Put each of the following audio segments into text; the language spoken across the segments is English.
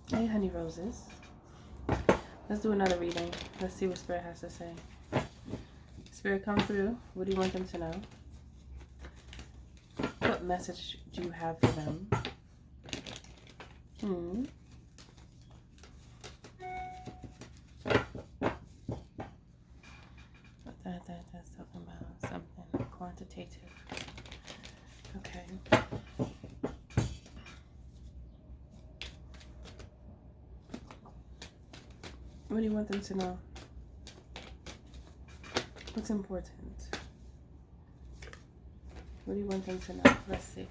Hey, honey roses. Let's do another reading. Let's see what Spirit has to say. Spirit, come through. What do you want them to know? What message do you have for them? That's talking about something quantitative. Okay. What do you want them to know? What's important? What do you want them to know? Let's see.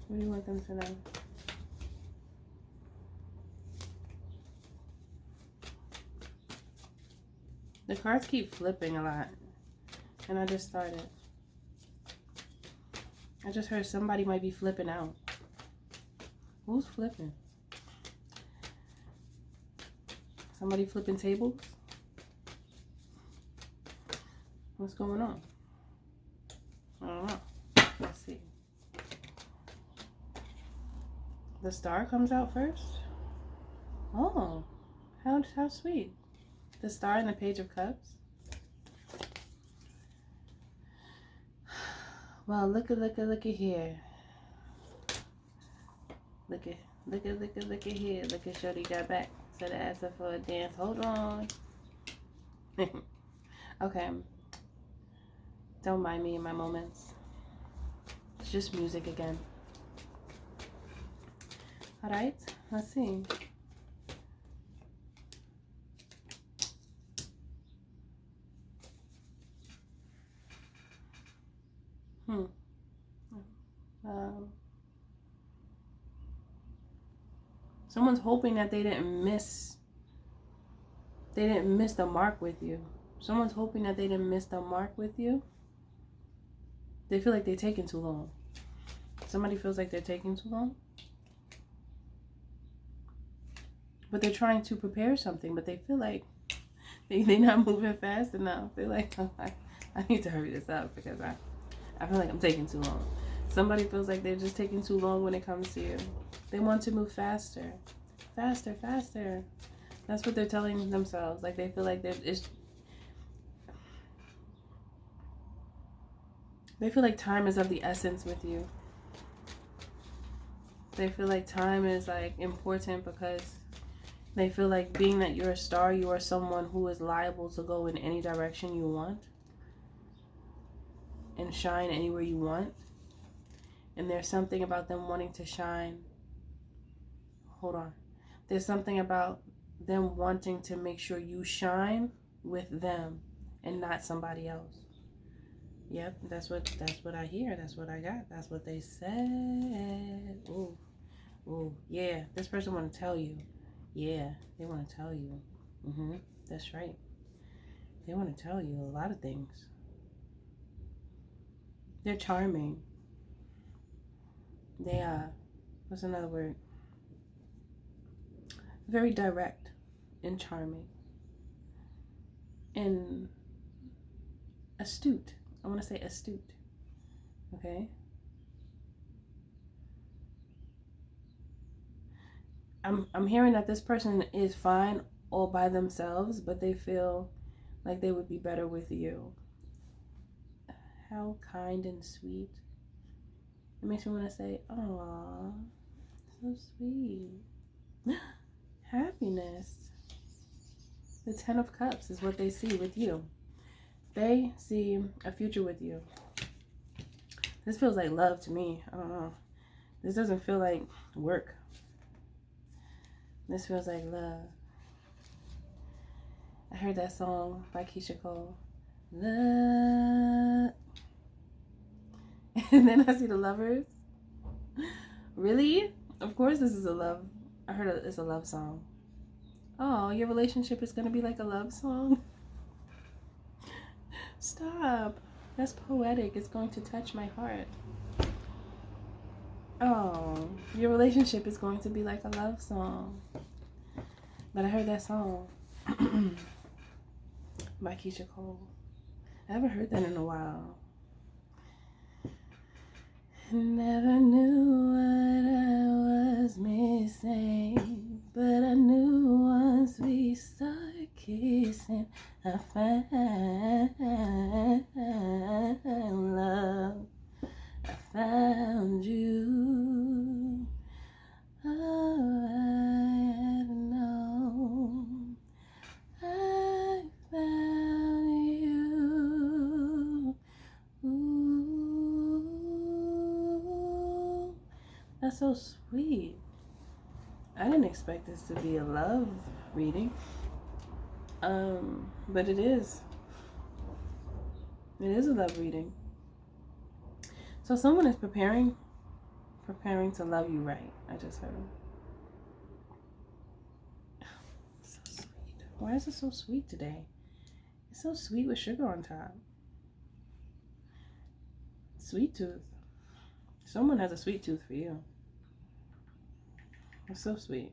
What do you want them to know? The cards keep flipping a lot. And I just started. I just heard somebody might be flipping out. Who's flipping? Somebody flipping tables? What's going on? I don't know. Let's see. The star comes out first? Oh, how sweet. The star and the Page of Cups. Well, look at here. Look at here. Look at Shorty got back. Said I asked her for a dance. Hold on. Okay. Don't mind me in my moments. It's just music again. Alright, let's see. Someone's hoping that they didn't miss the mark with you. Someone's hoping that they didn't miss the mark with you. They feel like they're taking too long. Somebody feels like they're taking too long. But they're trying to prepare something, but they feel like they're not moving fast enough. They're like, oh, I need to hurry this up because I feel like I'm taking too long. Somebody feels like they're just taking too long when it comes to you. They want to move faster. Faster, faster. That's what they're telling themselves. Like they feel like they feel like time is of the essence with you. They feel like time is like important because they feel like being that you're a star, you are someone who is liable to go in any direction you want and shine anywhere you want. And there's something about them wanting to shine. Hold on. There's something about them wanting to make sure you shine with them and not somebody else. Yep, that's what I hear. That's what I got. That's what they said. Ooh, yeah. This person want to tell you. Yeah, they want to tell you. That's right. They want to tell you a lot of things. They're charming. They what's another word? Very direct and charming. And astute. I want to say astute. Okay? I'm hearing that this person is fine all by themselves, but they feel like they would be better with you. How kind and sweet. It makes me want to say, "Aw, so sweet." Happiness. The 10 of Cups is what they see with you. They see a future with you. This feels like love to me. I don't know. This doesn't feel like work. This feels like love. I heard that song by Keisha Cole. Love. And then I see the lovers. Really? Of course this is a love. I heard it's a love song. Oh, your relationship is going to be like a love song? Stop. That's poetic. It's going to touch my heart. Oh, your relationship is going to be like a love song. But I heard that song by Keisha Cole. I haven't heard that in a while. Never knew what I was missing, but I knew once we started kissing, I found love. I found you. Oh, I had known. I found you. Ooh, that's so sweet. I didn't expect this to be a love reading. But it is. It is a love reading. So someone is preparing to love you right. I just heard. So sweet. Why is it so sweet today? It's so sweet with sugar on top. Sweet tooth. Someone has a sweet tooth for you. It's so sweet.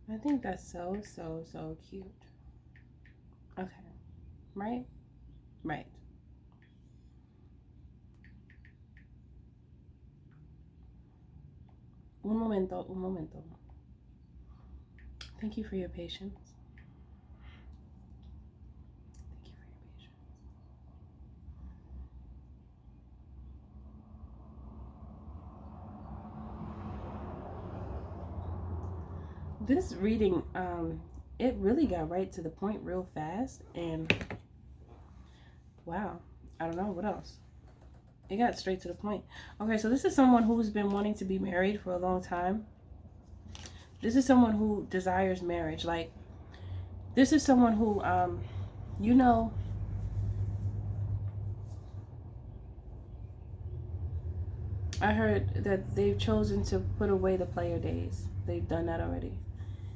I think that's so cute. Okay. Right? Right. Un momento, un momento. Thank you for your patience. Thank you for your patience. This reading, it really got right to the point real fast, and wow, I don't know what else. It got straight to the point. Okay, so this is someone who's been wanting to be married for a long time. This is someone who desires marriage. Like, this is someone who, you know, I heard that they've chosen to put away the player days. They've done that already,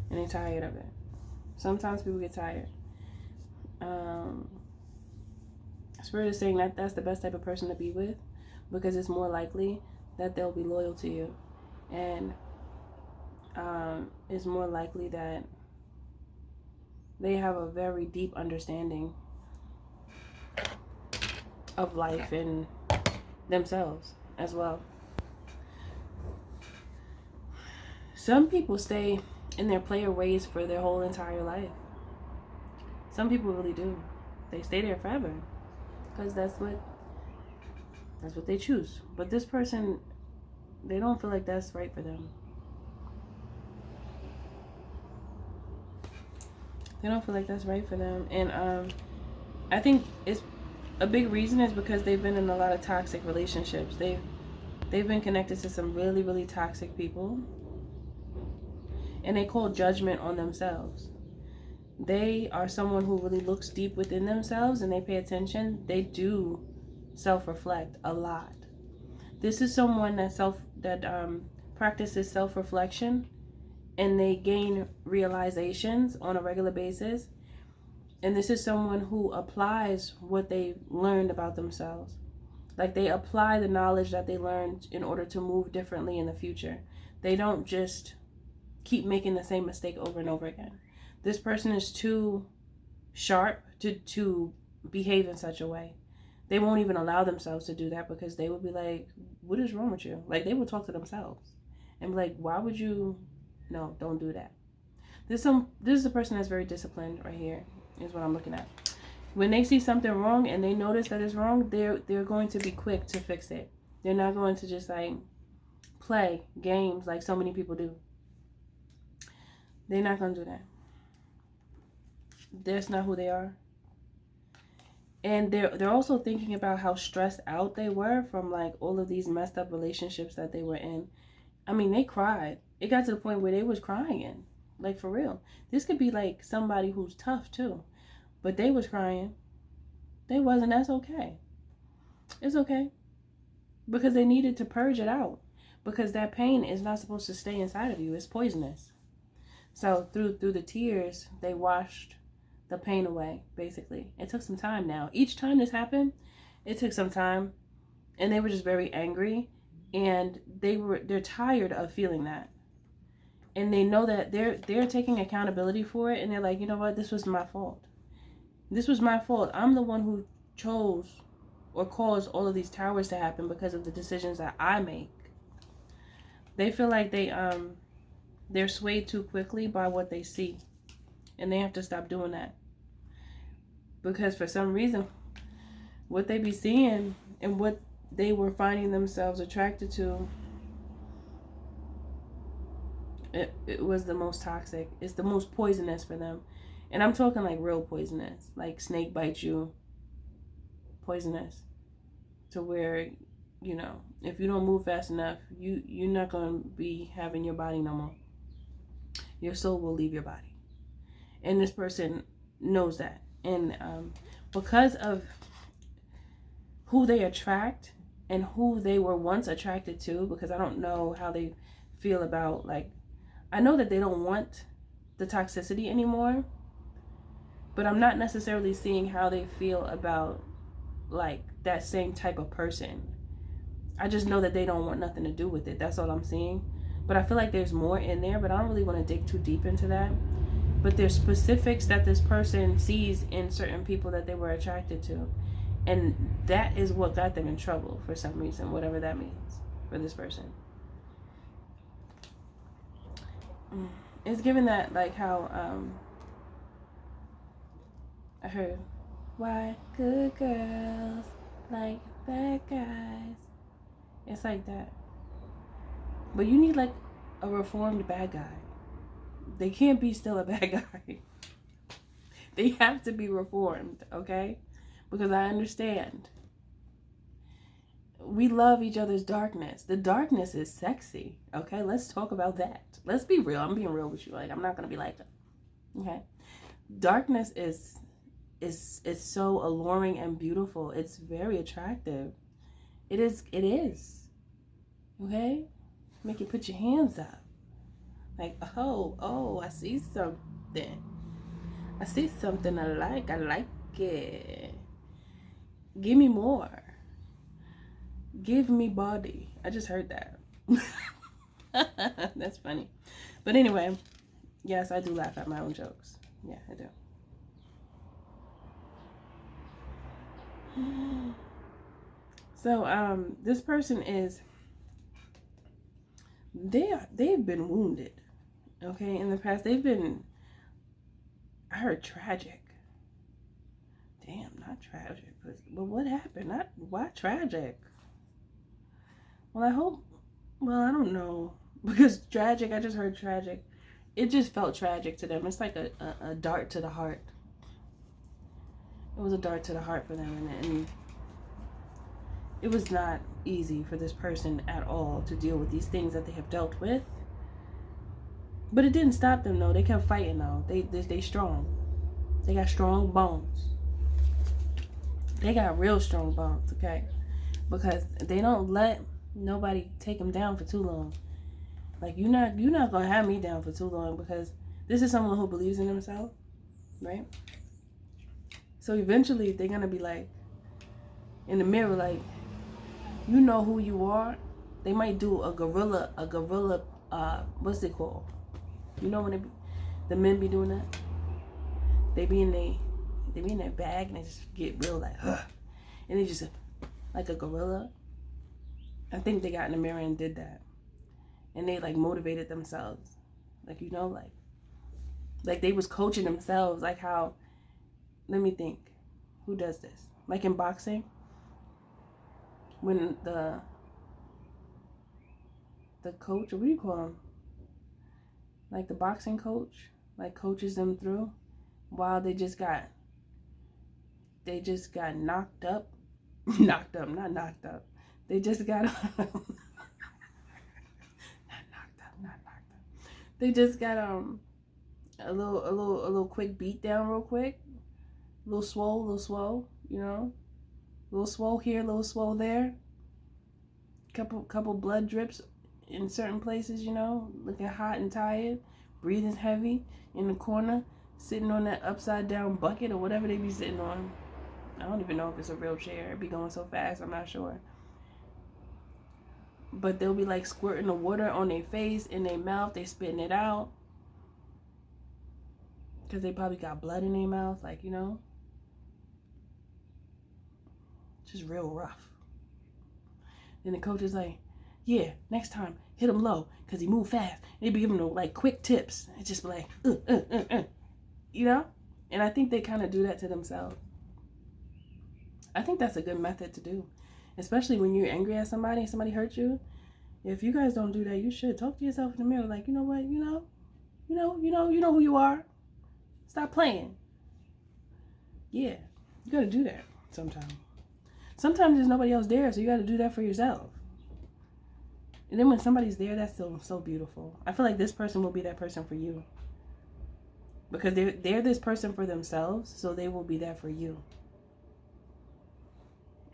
and they're tired of it. Sometimes people get tired. Spirit is saying that that's the best type of person to be with, because it's more likely that they'll be loyal to you, and it's more likely that they have a very deep understanding of life and themselves as well. Some people stay in their player ways for their whole entire life. Some people really do. They stay there forever because that's what they choose. But this person, they don't feel like that's right for them. They don't feel like that's right for them. And I think it's a big reason is because they've been in a lot of toxic relationships. They've been connected to some really, really toxic people. And they call judgment on themselves. They are someone who really looks deep within themselves and they pay attention. They do self-reflect a lot. This is someone that practices self-reflection, and they gain realizations on a regular basis. And this is someone who applies what they learned about themselves. Like, they apply the knowledge that they learned in order to move differently in the future. They don't just keep making the same mistake over and over again. This person is too sharp to behave in such a way. They won't even allow themselves to do that, because they would be like, what is wrong with you? Like, they would talk to themselves and be like, why would you? No, don't do that. This is a person that's very disciplined right here, is what I'm looking at. When they see something wrong and they notice that it's wrong, they're going to be quick to fix it. They're not going to just like play games like so many people do. They're not going to do that. That's not who they are. And they're also thinking about how stressed out they were from like all of these messed up relationships that they were in. I mean, they cried. It got to the point where they was crying. Like, for real. This could be like somebody who's tough too. But they was crying. They wasn't. That's okay. It's okay. Because they needed to purge it out. because that pain is not supposed to stay inside of you. It's poisonous. So through the tears, they washed the pain away, basically. It took some time now. Each time this happened, it took some time, and they were just very angry, and they're tired of feeling that. And they know that they're taking accountability for it, and they're like, you know what, this was my fault. This was my fault. I'm the one who chose or caused all of these towers to happen because of the decisions that I make. They feel like they're swayed too quickly by what they see, and they have to stop doing that, because for some reason what they be seeing and what they were finding themselves attracted to, it was the most toxic. It's the most poisonous for them. And I'm talking like real poisonous, like snake bites you poisonous, to where, you know, if you don't move fast enough, you're not going to be having your body no more. Your soul will leave your body. And this person knows that. And because of who they attract and who they were once attracted to, because I don't know how they feel about, like, I know that they don't want the toxicity anymore, but I'm not necessarily seeing how they feel about, like, that same type of person. I just know that they don't want nothing to do with it. That's all I'm seeing. But I feel like there's more in there, but I don't really want to dig too deep into that. But there's specifics that this person sees in certain people that they were attracted to. And that is what got them in trouble for some reason, whatever that means for this person. It's given that, like, how I heard, why good girls like bad guys. It's like that. But you need, like, a reformed bad guy. They can't be still a bad guy. They have to be reformed, okay? Because I understand. We love each other's darkness. The darkness is sexy, okay? Let's talk about that. Let's be real. I'm being real with you. Like, I'm not going to be like, okay? Darkness is so alluring and beautiful. It's very attractive. It is. Okay? Make you put your hands up. Like, oh, I see something. I see something I like. I like it. Give me more. Give me body. I just heard that. That's funny. But anyway, yes, I do laugh at my own jokes. Yeah, I do. So, this person is, they've been wounded. Okay, in the past, they've been, I heard tragic. Damn, not tragic. But what happened? Why tragic? Well, I don't know. Because tragic, I just heard tragic. It just felt tragic to them. It's like a dart to the heart. It was a dart to the heart for them. And it was not easy for this person at all to deal with these things that they have dealt with. But it didn't stop them, though. They kept fighting, though. They strong. They got strong bones. They got real strong bones, okay? Because they don't let nobody take them down for too long. Like, you're not gonna have me down for too long, because this is someone who believes in themselves, right? So eventually they're gonna be like, in the mirror, like, you know who you are. They might do a gorilla, what's it called? You know when the men be doing that? They be in their bag and they just get real like, and they just like a gorilla. I think they got in the mirror and did that, and they like motivated themselves, like, you know, like they was coaching themselves, like how, let me think, who does this? Like in boxing, when the coach, or what do you call him? Like the boxing coach, like coaches them through while they just got knocked up. Knocked up, not knocked up. They just got not knocked up. They just got a little quick beat down real quick. A little swole, you know? A little swole here, a little swole there. Couple blood drips in certain places, you know, looking hot and tired, breathing heavy in the corner, sitting on that upside down bucket or whatever they be sitting on. I don't even know if it's a real chair. It'd be going so fast, I'm not sure. But they'll be like squirting the water on their face, in their mouth, they spitting it out. Because they probably got blood in their mouth, like, you know. Just real rough. Then the coach is like, yeah, next time, hit him low, because he moved fast. And they be giving them, like, quick tips. It's just like, you know? And I think they kind of do that to themselves. I think that's a good method to do. Especially when you're angry at somebody and somebody hurt you. If you guys don't do that, you should talk to yourself in the mirror. Like, you know what? You know who you are. Stop playing. Yeah, you got to do that sometimes. Sometimes there's nobody else there, so you got to do that for yourself. And then when somebody's there, that's so beautiful. I feel like this person will be that person for you. Because they're this person for themselves, so they will be there for you.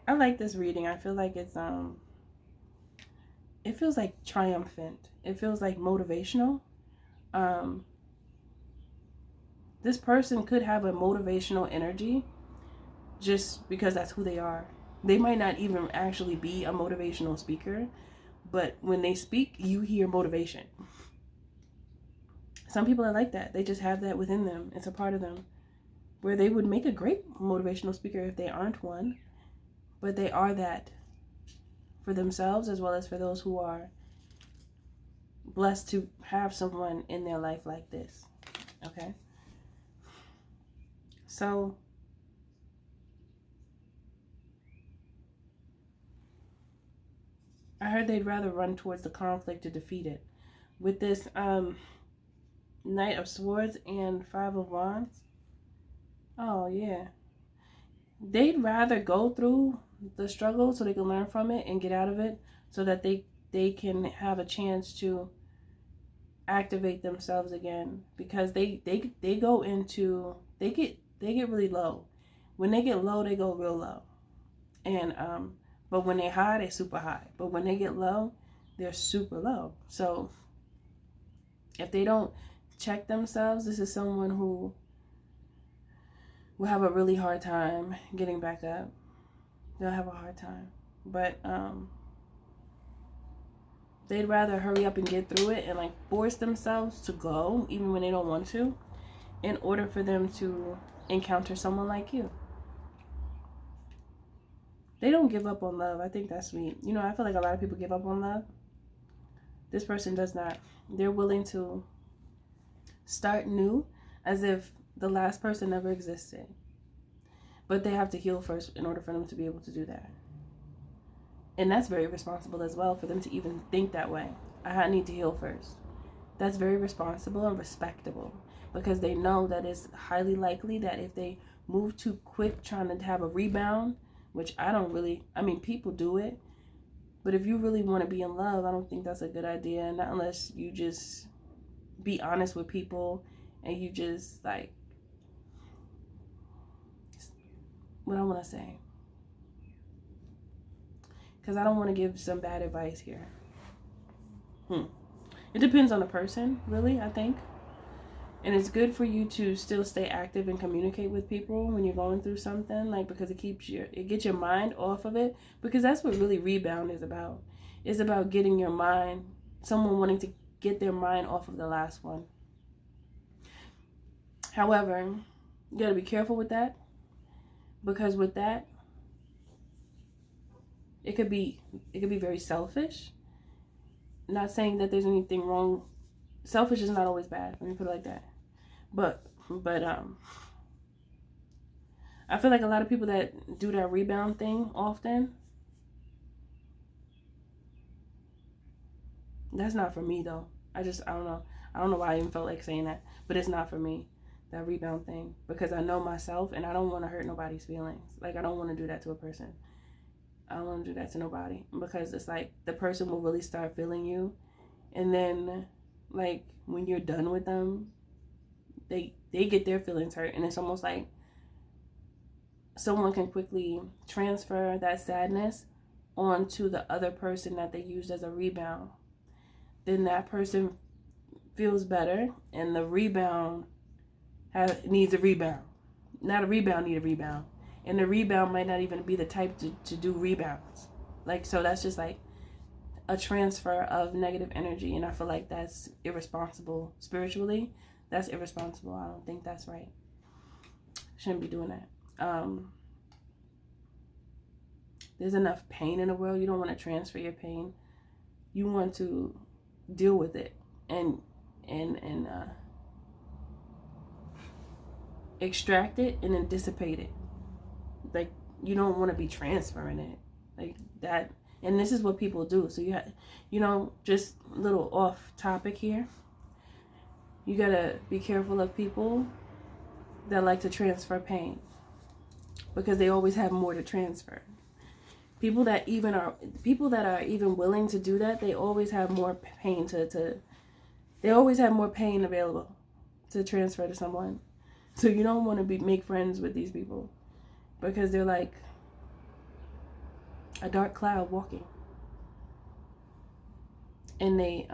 I like this reading. I feel like it's it feels like triumphant. It feels like motivational. This person could have a motivational energy just because that's who they are. They might not even actually be a motivational speaker, but when they speak, you hear motivation. Some people are like that. They just have that within them. It's a part of them where they would make a great motivational speaker if they aren't one, but they are that for themselves as well as for those who are blessed to have someone in their life like this. Okay? So I heard they'd rather run towards the conflict to defeat it. With this Knight of Swords and Five of Wands. Oh, yeah. They'd rather go through the struggle so they can learn from it and get out of it so that they can have a chance to activate themselves again. Because they go into, they get really low. When they get low, they go real low. And but when they high, they're super high. But when they get low, they're super low. So if they don't check themselves, this is someone who will have a really hard time getting back up. They'll have a hard time. But they'd rather hurry up and get through it and like force themselves to go, even when they don't want to, in order for them to encounter someone like you. They don't give up on love. I think that's sweet. You know, I feel like a lot of people give up on love. This person does not. They're willing to start new as if the last person never existed. But they have to heal first in order for them to be able to do that. And that's very responsible as well for them to even think that way. I need to heal first. That's very responsible and respectable because they know that it's highly likely that if they move too quick trying to have a rebound, which people do it, but if you really want to be in love, I don't think that's a good idea. Not unless you just be honest with people and you just like, what I want to say. Because I don't want to give some bad advice here. It depends on the person, really, I think. And it's good for you to still stay active and communicate with people when you're going through something, like, because it gets your mind off of it. Because that's what really rebound is about. It's about getting your mind, someone wanting to get their mind off of the last one. However, you got to be careful with that. Because with that, it could be very selfish. Not saying that there's anything wrong. Selfish is not always bad. Let me put it like that. But I feel like a lot of people that do that rebound thing often, that's not for me though. I don't know. I don't know why I even felt like saying that, but it's not for me, that rebound thing, because I know myself and I don't want to hurt nobody's feelings. Like, I don't want to do that to a person. I don't want to do that to nobody, because it's like the person will really start feeling you, and then like when you're done with them, they get their feelings hurt, and it's almost like someone can quickly transfer that sadness onto the other person that they used as a rebound. then that person feels better, and the rebound needs a rebound. Not a rebound need a rebound. And the rebound might not even be the type to do rebounds. Like, so that's just like a transfer of negative energy. And I feel like that's irresponsible spiritually. That's irresponsible. I don't think that's right. Shouldn't be doing that. There's enough pain in the world. You don't want to transfer your pain. You want to deal with it and extract it and then dissipate it. Like, you don't want to be transferring it like that. And this is what people do. So just a little off topic here. You gotta be careful of people that like to transfer pain, because they always have more to transfer. People that are even willing to do that, they always have more pain they always have more pain available to transfer to someone. So you don't want to make friends with these people, because they're like a dark cloud walking, and they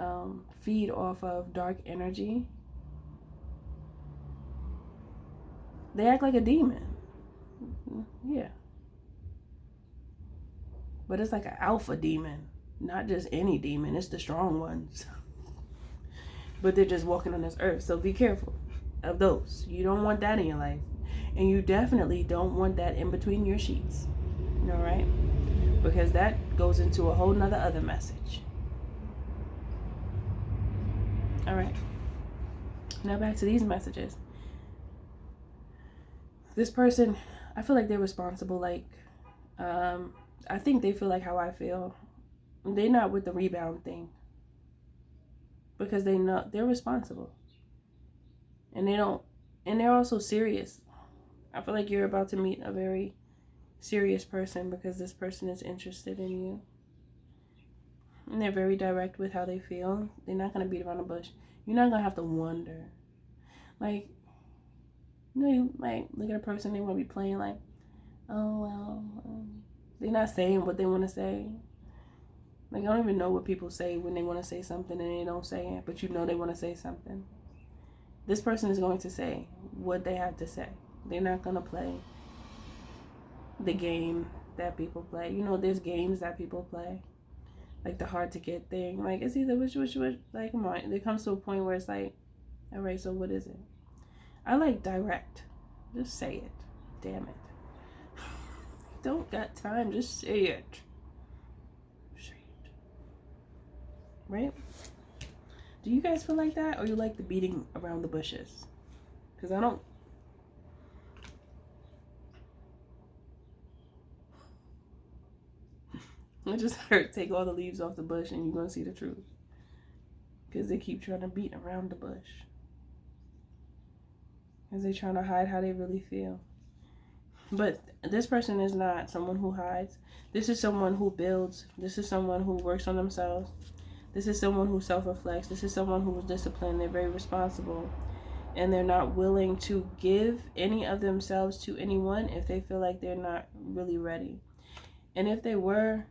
feed off of dark energy. They act like a demon. Yeah. But it's like an alpha demon, not just any demon. It's the strong ones. But they're just walking on this earth. So be careful of those. You don't want that in your life. And you definitely don't want that in between your sheets. All right? Because that goes into a whole nother other message. All right. Now back to these messages. This person, I feel like they're responsible. Like, I think they feel like how I feel. They're not with the rebound thing, because they know they're responsible, and they're also serious. I feel like you're about to meet a very serious person, because this person is interested in you, and they're very direct with how they feel. They're not going to beat around the bush. You're not going to have to wonder. Like, you might look at a person, they want to be playing like, oh, well, they're not saying what they want to say. Like, I don't even know what people say when they want to say something and they don't say it, but you know they want to say something. This person is going to say what they have to say. They're not going to play the game that people play. You know, there's games that people play, like the hard to get thing. Like, it's either which. Like, come on. It comes to a point where it's like, all right, so what is it? I like direct. Just say it. Damn it. Don't got time. Just say it. Say it. Right? Do you guys feel like that? Or you like the beating around the bushes? Because I don't. I just heard take all the leaves off the bush and you're going to see the truth. Because they keep trying to beat around the bush. Because they're trying to hide how they really feel. But this person is not someone who hides. This is someone who builds. This is someone who works on themselves. This is someone who self-reflects. This is someone who is disciplined. They're very responsible. And they're not willing to give any of themselves to anyone if they feel like they're not really ready. And if they were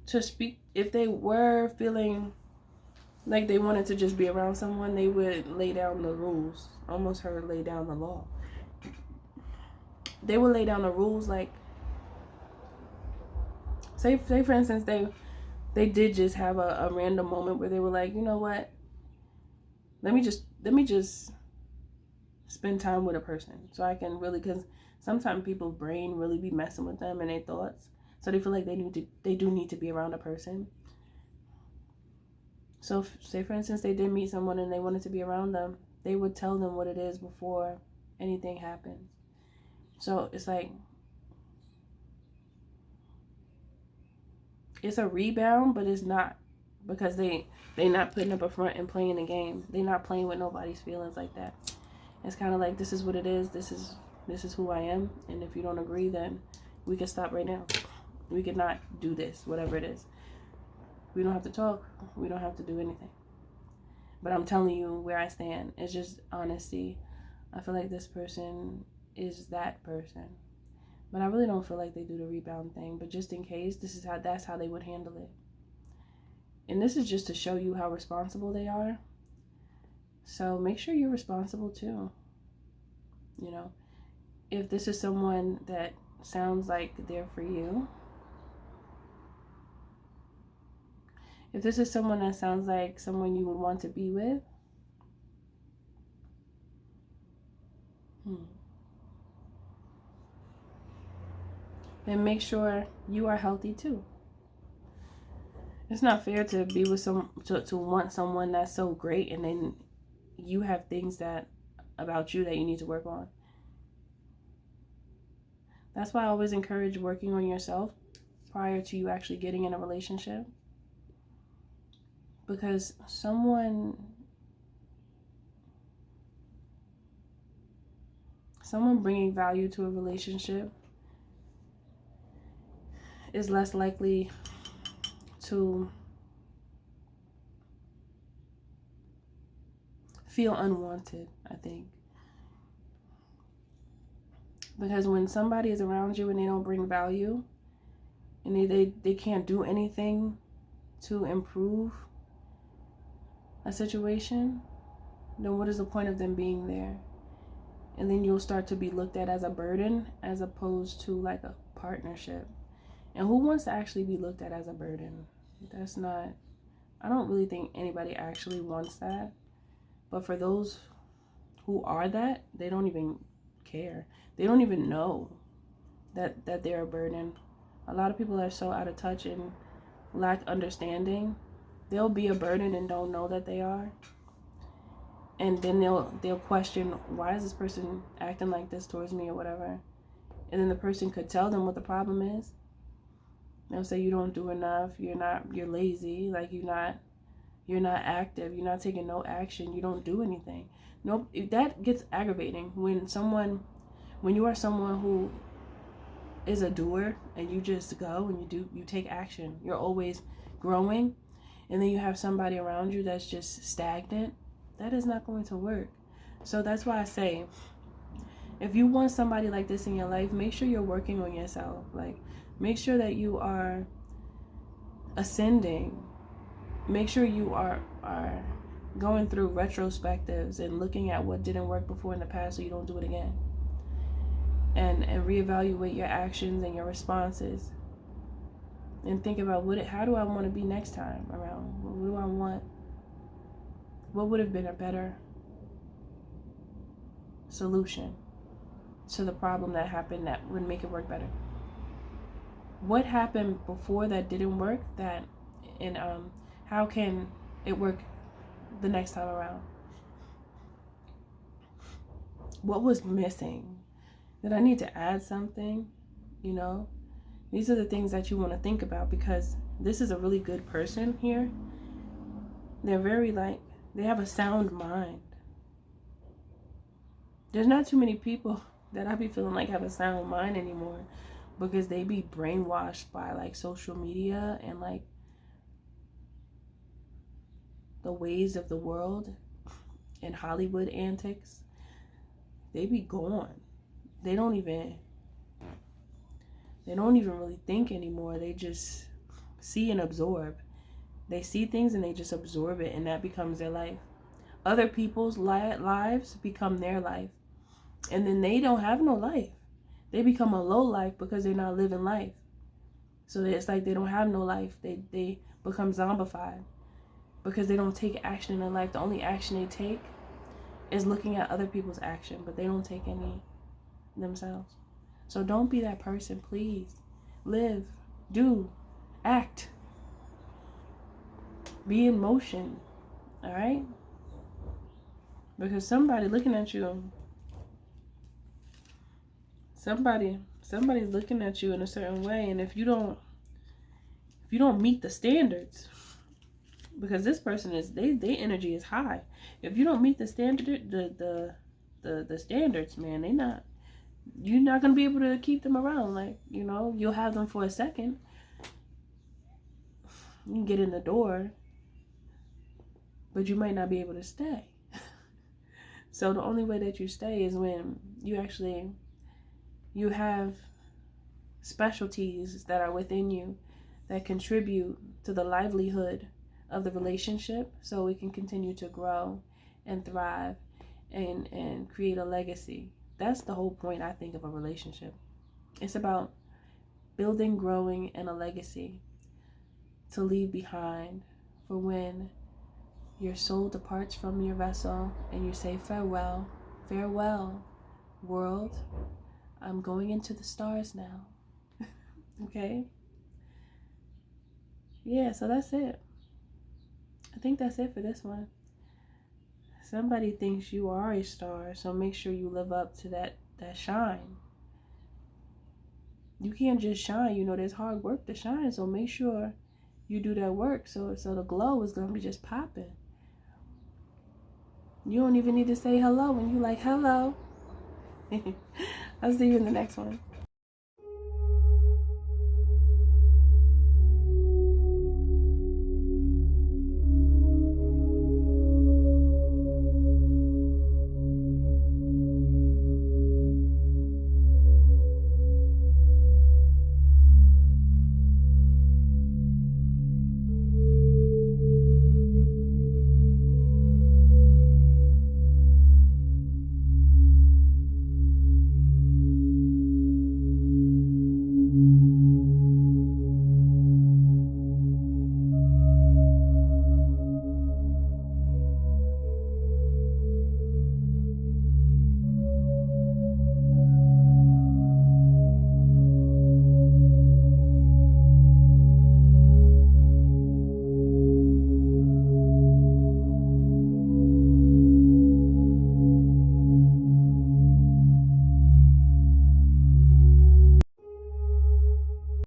to speak, if they were feeling like they wanted to just be around someone, they would lay down the rules. Almost heard lay down the law. They would lay down the rules, like, say for instance, they did just have a random moment where they were like, you know what? Let me just spend time with a person so I can really, because sometimes people's brain really be messing with them and their thoughts. So they feel like they do need to be around a person. So say for instance, they did meet someone and they wanted to be around them, they would tell them what it is before anything happens. So it's like, it's a rebound, but it's not, because they not putting up a front and playing the game. They're not playing with nobody's feelings like that. It's kind of like, this is what it is. This is who I am. And if you don't agree, then we can stop right now. We could not do this, whatever it is. We don't have to talk. We don't have to do anything. But I'm telling you where I stand. It's just honesty. I feel like this person is that person. But I really don't feel like they do the rebound thing. But just in case, that's how they would handle it. And this is just to show you how responsible they are. So make sure you're responsible too. You know, if this is someone that sounds like they're for you, if this is someone that sounds like someone you would want to be with, then make sure you are healthy too. It's not fair to be with to want someone that's so great and then you have things that about you that you need to work on. That's why I always encourage working on yourself prior to you actually getting in a relationship. Because someone bringing value to a relationship is less likely to feel unwanted, I think. Because when somebody is around you and they don't bring value and they can't do anything to improve a situation, then what is the point of them being there? And then you'll start to be looked at as a burden as opposed to like a partnership. And who wants to actually be looked at as a burden? That's not, I don't really think anybody actually wants that. But for those who are that, they don't even care. They don't even know that they're a burden. A lot of people are so out of touch and lack understanding. They'll be a burden and don't know that they are. And then they'll question, why is this person acting like this towards me or whatever? And then the person could tell them what the problem is. They'll say you don't do enough, you're lazy, like you're not active, you're not taking no action, you don't do anything. Nope, that gets aggravating when you are someone who is a doer and you just go and you take action. You're always growing, and then you have somebody around you that's just stagnant. That is not going to work. So that's why I say, if you want somebody like this in your life, make sure you're working on yourself. Like, make sure that you are ascending. Make sure you are going through retrospectives and looking at what didn't work before in the past so you don't do it again. And reevaluate your actions and your responses. And think about how do I want to be next time around? What do I want? What would have been a better solution to the problem that happened that would make it work better? What happened before that didn't work and how can it work the next time around? What was missing? Did I need to add something? You know, these are the things that you want to think about, because this is a really good person here. They're they have a sound mind. There's not too many people that I be feeling like have a sound mind anymore, because they be brainwashed by like social media and like the ways of the world and Hollywood antics. They be gone. They don't even really think anymore. They just see and absorb. They see things and they just absorb it, and that becomes their life. Other people's lives become their life, and then they don't have no life. They become a low life because they're not living life. So it's like they don't have no life. They become zombified because they don't take action in their life. The only action they take is looking at other people's action, but they don't take any themselves. So don't be that person, please. Live, do, act. Be in motion, all right? Because somebody looking at you, somebody's looking at you in a certain way, and if you don't meet the standards, because this person is their energy is high. If you don't meet the standard, the standards, man, you're not gonna be able to keep them around. Like, you know, you'll have them for a second. You can get in the door, but you might not be able to stay. So the only way that you stay is when you have specialties that are within you that contribute to the livelihood of the relationship so we can continue to grow and thrive and create a legacy. That's the whole point, I think, of a relationship. It's about building, growing, and a legacy to leave behind for when your soul departs from your vessel and you say farewell, farewell, world. I'm going into the stars now. Okay? Yeah, so that's it. I think that's it for this one. Somebody thinks you are a star, so make sure you live up to that shine. You can't just shine, there's hard work to shine, so make sure you do that work so the glow is going to be just popping. You don't even need to say hello when you like, hello. I'll see you in the next one.